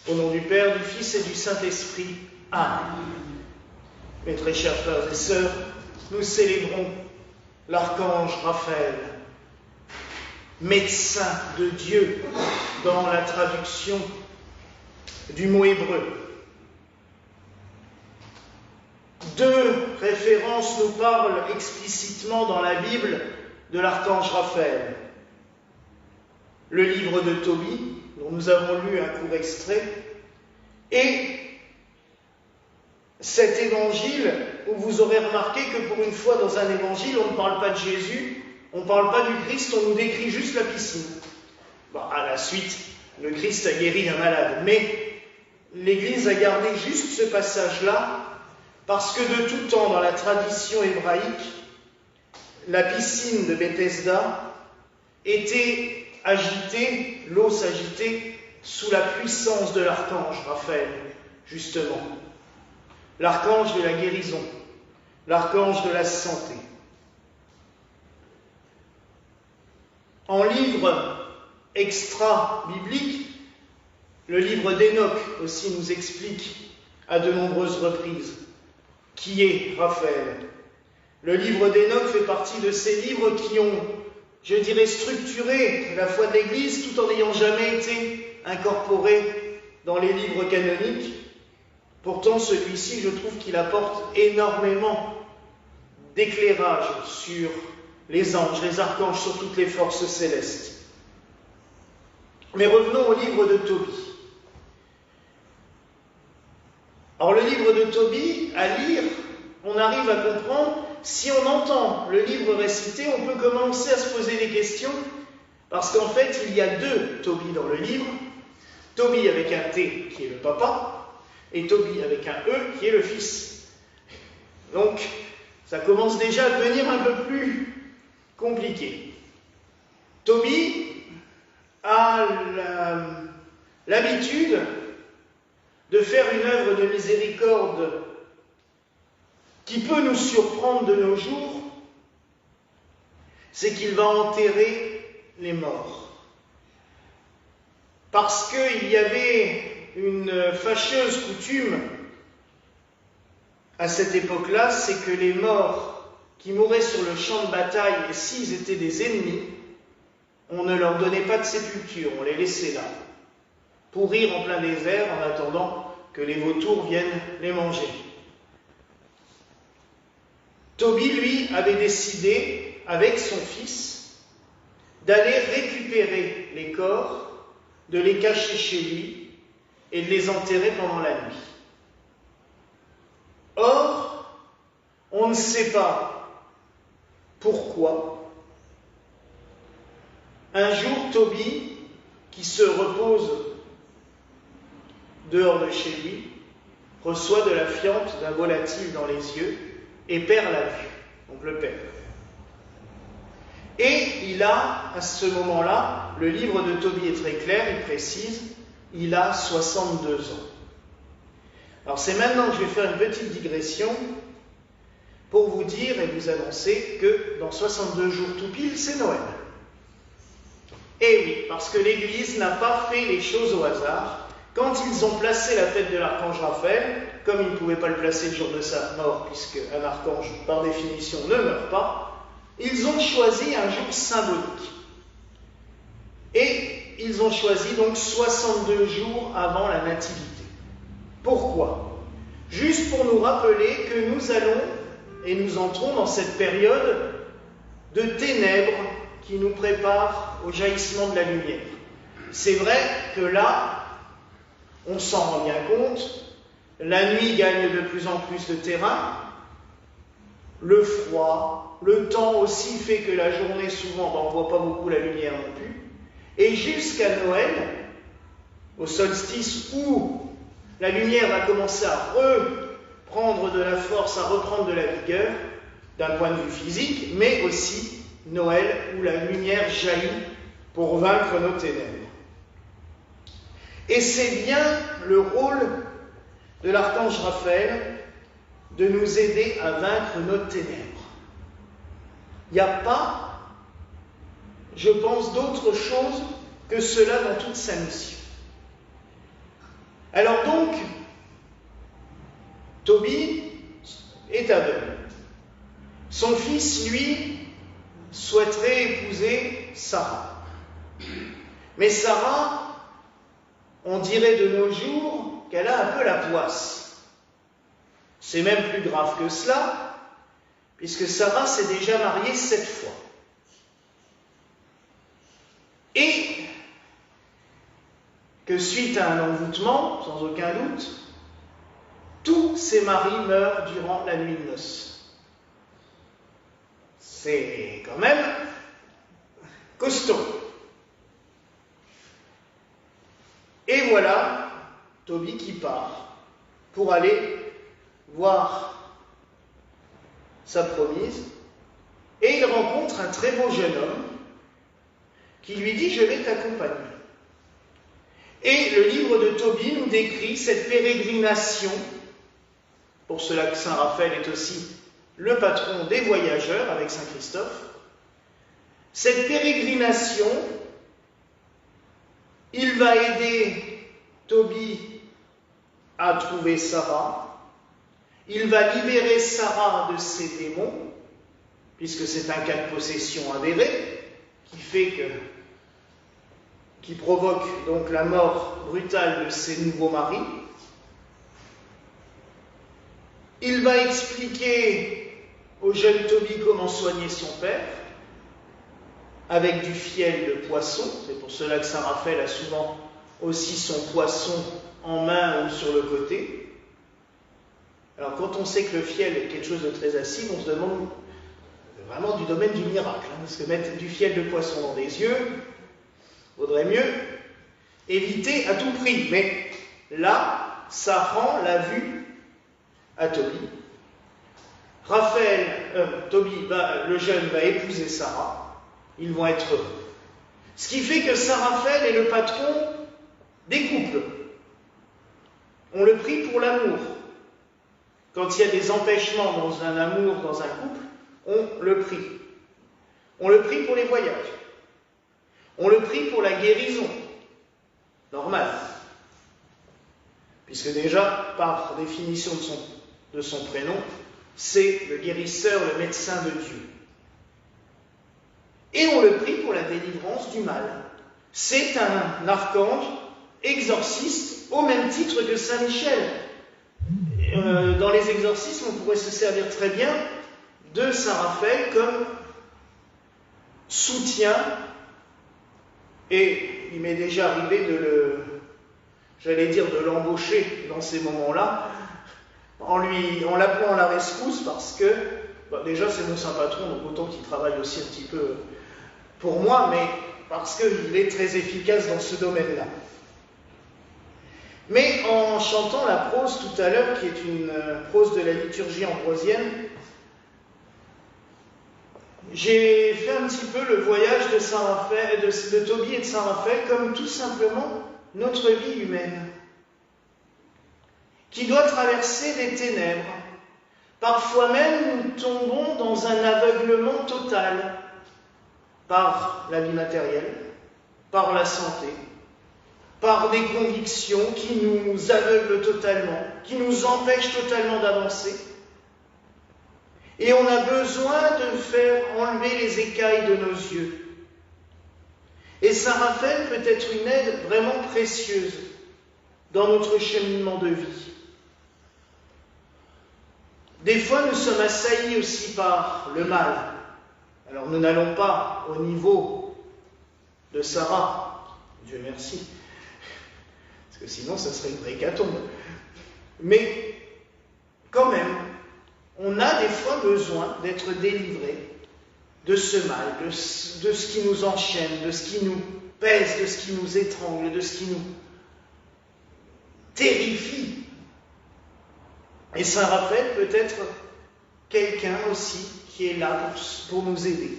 Au nom du Père, du Fils et du Saint-Esprit. Amen. Mes très chers frères et sœurs, nous célébrons l'archange Raphaël, médecin de Dieu dans la traduction du mot hébreu. Deux références nous parlent explicitement dans la Bible de l'archange Raphaël. Le livre de Tobie, dont nous avons lu un court extrait, et cet évangile où vous aurez remarqué que pour une fois dans un évangile, on ne parle pas de Jésus, on ne parle pas du Christ, on nous décrit juste la piscine. Bon, à la suite, le Christ a guéri un malade, mais l'Église a gardé juste ce passage-là parce que de tout temps, dans la tradition hébraïque, la piscine de Bethesda était agitée, l'eau s'agitait sous la puissance de l'archange Raphaël, justement. L'archange de la guérison, l'archange de la santé. En livre extra-biblique, le livre d'Enoch aussi nous explique à de nombreuses reprises qui est Raphaël. Le livre d'Enoch fait partie de ces livres qui ont, je dirais, structuré la foi de l'Église tout en n'ayant jamais été incorporé dans les livres canoniques. Pourtant, celui-ci, je trouve qu'il apporte énormément d'éclairage sur les anges, les archanges, sur toutes les forces célestes. Mais revenons au livre de Tobie. Alors, le livre de Tobie, à lire, on arrive à comprendre, si on entend le livre récité, on peut commencer à se poser des questions, parce qu'en fait, il y a deux Tobie dans le livre. Tobie avec un T, qui est le papa, et Tobie avec un E, qui est le fils. Donc, ça commence déjà à devenir un peu plus compliqué. Tobie a l'habitude de faire une œuvre de miséricorde qui peut nous surprendre de nos jours, c'est qu'il va enterrer les morts. Parce qu'il y avait une fâcheuse coutume à cette époque-là, c'est que les morts qui mouraient sur le champ de bataille, et s'ils étaient des ennemis, on ne leur donnait pas de sépulture, on les laissait là, pourrir en plein désert en attendant que les vautours viennent les manger. Tobie, lui, avait décidé, avec son fils, d'aller récupérer les corps, de les cacher chez lui et de les enterrer pendant la nuit. Or, on ne sait pas pourquoi. Un jour, Tobie, qui se repose dehors de chez lui, reçoit de la fiente d'un volatile dans les yeux et perd la vue, donc le perd. Et il a, à ce moment-là, le livre de Tobie est très clair, il précise, il a 62 ans. Alors c'est maintenant que je vais faire une petite digression pour vous dire et vous annoncer que dans 62 jours tout pile, c'est Noël. Et oui, parce que l'Église n'a pas fait les choses au hasard. Quand ils ont placé la fête de l'archange Raphaël, comme ils ne pouvaient pas le placer le jour de sa mort, puisque un archange, par définition, ne meurt pas, ils ont choisi un jour symbolique. Et ils ont choisi donc 62 jours avant la nativité. Pourquoi? Juste pour nous rappeler que nous allons et nous entrons dans cette période de ténèbres qui nous prépare au jaillissement de la lumière. C'est vrai que là, on s'en rend bien compte, la nuit gagne de plus en plus de terrain, le froid, le temps aussi fait que la journée, souvent, on ne voit pas beaucoup la lumière non plus, et jusqu'à Noël, au solstice où la lumière va commencer à reprendre de la force, à reprendre de la vigueur, d'un point de vue physique, mais aussi Noël où la lumière jaillit pour vaincre nos ténèbres. Et c'est bien le rôle de l'archange Raphaël de nous aider à vaincre nos ténèbres. Il n'y a pas, je pense, d'autre chose que cela dans toute sa mission. Alors donc, Tobie est aveugle. Son fils, lui, souhaiterait épouser Sarah. Mais Sarah, on dirait de nos jours qu'elle a un peu la poisse. C'est même plus grave que cela, puisque Sarah s'est déjà mariée 7 fois. Et que suite à un envoûtement, sans aucun doute, tous ses maris meurent durant la nuit de noces. C'est quand même costaud. Et voilà Tobie qui part pour aller voir sa promise, et il rencontre un très beau jeune homme qui lui dit « Je vais t'accompagner ». Et le livre de Tobie nous décrit cette pérégrination, pour cela que Saint Raphaël est aussi le patron des voyageurs avec Saint Christophe. Cette pérégrination, il va aider Tobie à trouver Sarah, il va libérer Sarah de ses démons, puisque c'est un cas de possession avéré, qui provoque donc la mort brutale de ses nouveaux maris. Il va expliquer au jeune Tobie comment soigner son père, avec du fiel de poisson. C'est pour cela que Saint Raphaël a souvent aussi son poisson en main ou sur le côté. Alors quand on sait que le fiel est quelque chose de très acide, on se demande vraiment du domaine du miracle, parce que mettre du fiel de poisson dans les yeux, vaudrait mieux éviter à tout prix. Mais là, ça rend la vue à Tobie. Tobie, le jeune, va épouser Sarah. Ils vont être heureux. Ce qui fait que Saint Raphaël est le patron des couples. On le prie pour l'amour. Quand il y a des empêchements dans un amour, dans un couple, on le prie. On le prie pour les voyages. On le prie pour la guérison. Normal. Puisque déjà, par définition de son prénom, c'est le guérisseur, le médecin de Dieu. Et on le prie pour la délivrance du mal. C'est un archange exorciste au même titre que Saint Michel. Dans les exorcismes, on pourrait se servir très bien de Saint Raphaël comme soutien, et il m'est déjà arrivé de l'embaucher dans ces moments-là, en l'appelant à la rescousse, parce que, déjà c'est mon saint patron, donc autant qu'il travaille aussi un petit peu pour moi, mais parce qu'il est très efficace dans ce domaine-là. Mais en chantant la prose tout à l'heure, qui est une prose de la liturgie ambrosienne, j'ai fait un petit peu le voyage de Saint Raphaël, de Tobie et de Saint Raphaël, comme tout simplement notre vie humaine, qui doit traverser des ténèbres. Parfois même, nous tombons dans un aveuglement total par la vie matérielle, par la santé, par des convictions qui nous aveuglent totalement, qui nous empêchent totalement d'avancer. Et on a besoin de faire enlever les écailles de nos yeux. Et Saint Raphaël peut être une aide vraiment précieuse dans notre cheminement de vie. Des fois, nous sommes assaillis aussi par le mal. Alors, nous n'allons pas au niveau de Sarah, Dieu merci, parce que sinon, ça serait une vraie hécatombe. Mais, quand même, on a des fois besoin d'être délivré de ce mal, de ce qui nous enchaîne, de ce qui nous pèse, de ce qui nous étrangle, de ce qui nous terrifie. Et Saint Raphaël peut être quelqu'un aussi qui est là pour nous aider.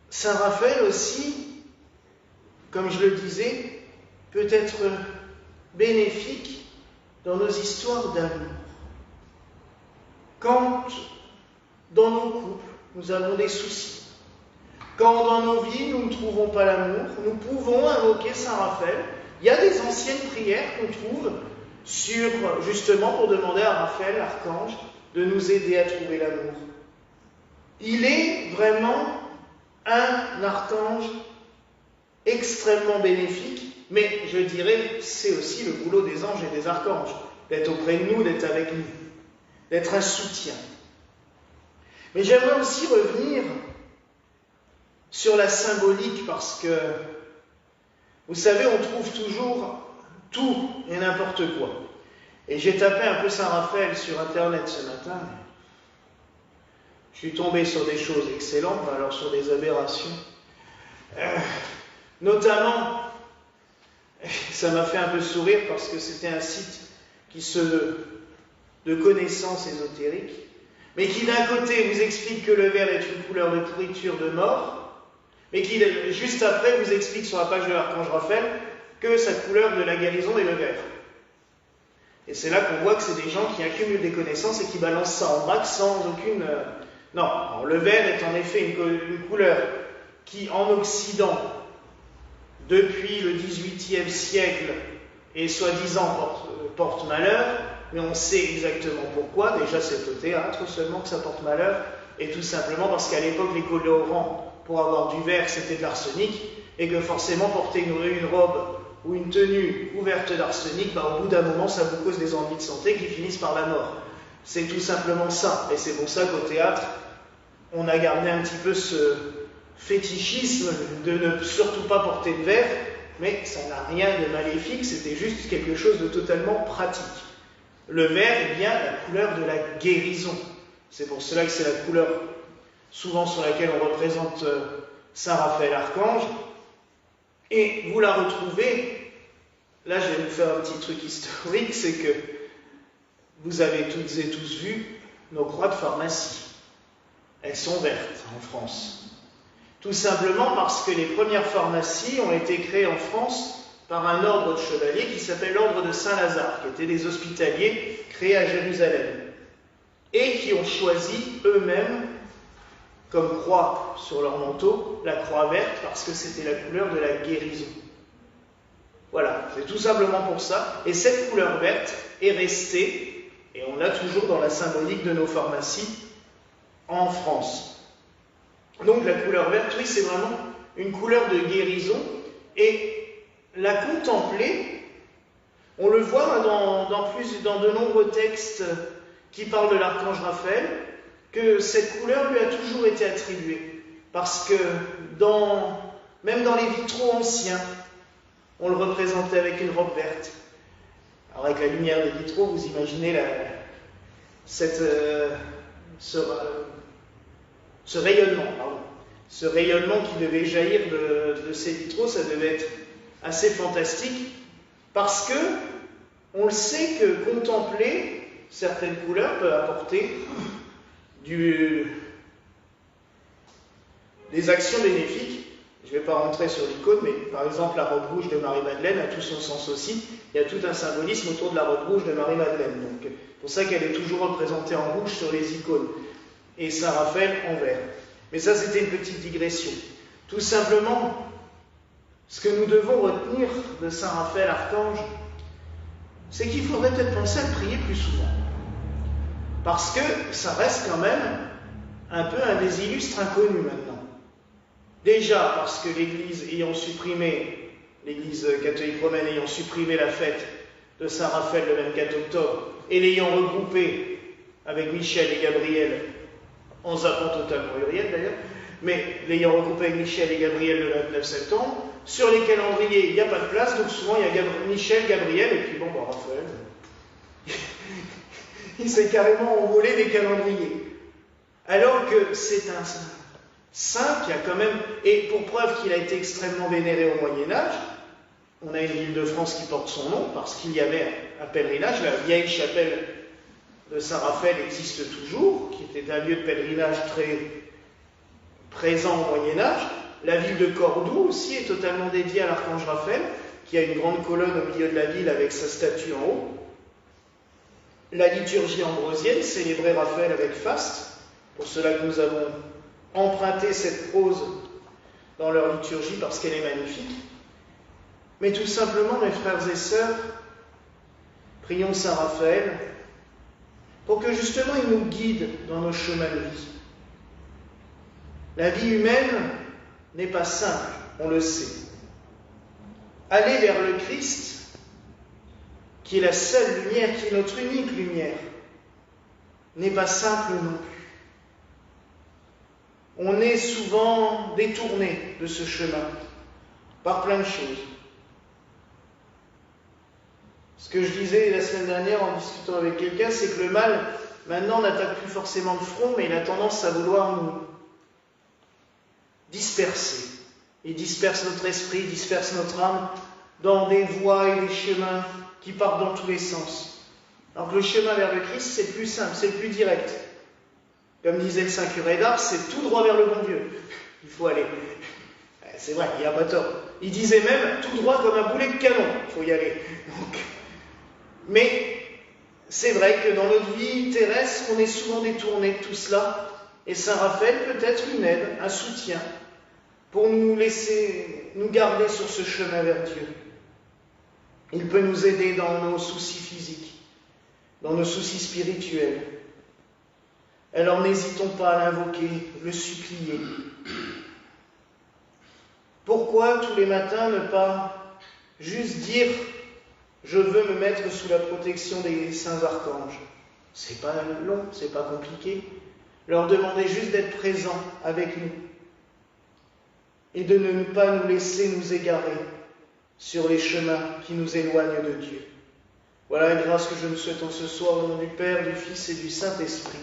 Saint Raphaël aussi, comme je le disais, peut être bénéfique dans nos histoires d'amour. Quand, dans nos couples, nous avons des soucis, Quand dans nos vies nous ne trouvons pas l'amour, nous pouvons invoquer Saint Raphaël. Il y a des anciennes prières qu'on trouve justement pour demander à Raphaël, l'archange, de nous aider à trouver l'amour. Il est vraiment un archange extrêmement bénéfique, mais je dirais c'est aussi le boulot des anges et des archanges, d'être auprès de nous, d'être avec nous, d'être un soutien. Mais j'aimerais aussi revenir sur la symbolique, parce que, vous savez, on trouve toujours tout et n'importe quoi. Et j'ai tapé un peu Saint Raphaël sur Internet ce matin. Je suis tombé sur des choses excellentes, alors sur des aberrations. Notamment, ça m'a fait un peu sourire parce que c'était un site de connaissances ésotériques, mais qui d'un côté vous explique que le vert est une couleur de pourriture, de mort, mais qui juste après vous explique sur la page de l'archange Raphaël que sa couleur de la guérison est le vert. Et c'est là qu'on voit que c'est des gens qui accumulent des connaissances et qui balancent ça en vrac sans aucune... Non, alors, le vert est en effet une couleur qui, en Occident, depuis le XVIIIe siècle, et soi-disant porte malheur, mais on sait exactement pourquoi. Déjà, c'est au théâtre seulement que ça porte malheur, et tout simplement parce qu'à l'époque, les colorants, pour avoir du vert, c'était de l'arsenic, et que forcément, porter une robe ou une tenue couverte d'arsenic, au bout d'un moment, ça vous cause des ennuis de santé qui finissent par la mort. C'est tout simplement ça, et c'est pour ça qu'au théâtre, on a gardé un petit peu ce fétichisme de ne surtout pas porter de vert, mais ça n'a rien de maléfique, c'était juste quelque chose de totalement pratique. Le vert est bien la couleur de la guérison. C'est pour cela que c'est la couleur souvent sur laquelle on représente Saint Raphaël Archange. Et vous la retrouvez, là je vais vous faire un petit truc historique, c'est que vous avez toutes et tous vu nos croix de pharmacie. Elles sont vertes en France. Tout simplement parce que les premières pharmacies ont été créées en France par un ordre de chevaliers qui s'appelle l'ordre de Saint-Lazare, qui étaient des hospitaliers créés à Jérusalem, et qui ont choisi eux-mêmes, comme croix sur leur manteau, la croix verte, parce que c'était la couleur de la guérison. Voilà, c'est tout simplement pour ça. Et cette couleur verte est restée, et on l'a toujours dans la symbolique de nos pharmacies, en France. Donc la couleur verte, oui, c'est vraiment une couleur de guérison, et la contempler, on le voit dans de nombreux textes qui parlent de l'archange Raphaël, que cette couleur lui a toujours été attribuée, parce que même dans les vitraux anciens, on le représentait avec une robe verte. Alors avec la lumière des vitraux, vous imaginez ce rayonnement qui devait jaillir de ces vitraux, ça devait être assez fantastique, parce que on le sait que contempler certaines couleurs peut apporter des actions bénéfiques. Je ne vais pas rentrer sur l'icône, mais par exemple la robe rouge de Marie-Madeleine a tout son sens aussi. Il y a tout un symbolisme autour de la robe rouge de Marie-Madeleine. Donc c'est pour ça qu'elle est toujours représentée en rouge sur les icônes. Et Saint Raphaël en vert. Mais ça, c'était une petite digression. Tout simplement, ce que nous devons retenir de Saint Raphaël Archange, c'est qu'il faudrait peut-être penser à le prier plus souvent. Parce que ça reste quand même un peu un des illustres inconnus maintenant. Déjà parce que l'Église catholique romaine ayant supprimé la fête de Saint Raphaël le 24 octobre et l'ayant regroupé avec Michel et Gabriel, en zappant totalement Uriel d'ailleurs, mais l'ayant regroupé avec Michel et Gabriel le 29 septembre, sur les calendriers il n'y a pas de place, donc souvent il y a Michel, Gabriel, et puis Raphaël. Il s'est carrément envolé des calendriers. Alors que c'est un saint qui a quand même, et pour preuve qu'il a été extrêmement vénéré au Moyen-Âge, on a une ville de France qui porte son nom, parce qu'il y avait un pèlerinage, la vieille chapelle de Saint-Raphaël existe toujours, qui était un lieu de pèlerinage très présent au Moyen-Âge. La ville de Cordoue aussi est totalement dédiée à l'archange Raphaël, qui a une grande colonne au milieu de la ville avec sa statue en haut. La liturgie ambrosienne célébrait Raphaël avec faste, pour cela que nous avons emprunté cette prose dans leur liturgie parce qu'elle est magnifique, mais tout simplement, mes frères et sœurs, prions Saint Raphaël pour que justement il nous guide dans nos chemins de vie. La vie humaine n'est pas simple, on le sait. Aller vers le Christ, qui est la seule lumière, qui est notre unique lumière, n'est pas simple non plus. On est souvent détourné de ce chemin par plein de choses. Ce que je disais la semaine dernière en discutant avec quelqu'un, c'est que le mal, maintenant, n'attaque plus forcément de front, mais il a tendance à vouloir nous disperser. Il disperse notre esprit, disperse notre âme dans des voies et des chemins qui partent dans tous les sens. Alors que le chemin vers le Christ, c'est le plus simple, c'est le plus direct. Comme disait le Saint curé d'Ars, c'est tout droit vers le bon Dieu. Il faut aller. C'est vrai, il n'y a pas tort. Il disait même tout droit comme un boulet de canon. Il faut y aller. Mais c'est vrai que dans notre vie terrestre, on est souvent détourné de tout cela. Et Saint Raphaël peut être une aide, un soutien, pour nous laisser, nous garder sur ce chemin vers Dieu. Il peut nous aider dans nos soucis physiques, dans nos soucis spirituels. Alors n'hésitons pas à l'invoquer, le supplier. Pourquoi tous les matins ne pas juste dire « Je veux me mettre sous la protection des saints archanges ». C'est pas long, c'est pas compliqué. Leur demander juste d'être présents avec nous et de ne pas nous laisser nous égarer sur les chemins qui nous éloignent de Dieu. Voilà la grâce que je nous souhaite en ce soir au nom du Père, du Fils et du Saint-Esprit.